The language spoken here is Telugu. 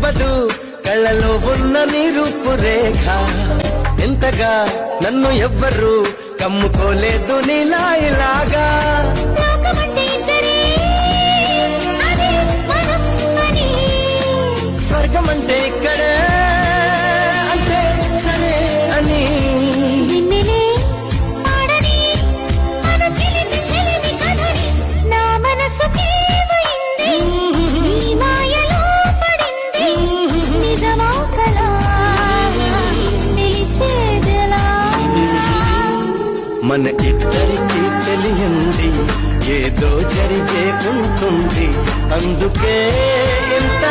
తప్పదు కళ్ళలో ఉన్న నీ రూపురేఖ ఎంతగా నన్ను ఎవ్వరు కమ్ముకోలేదు నీలా ఇలాగా స్వర్గం అంటే ఇక్కడే అంటే సరే అని మన ఇద్దరికి తెలియంది ఏదో జరిగే ఉంటుంది అందుకే ఇంత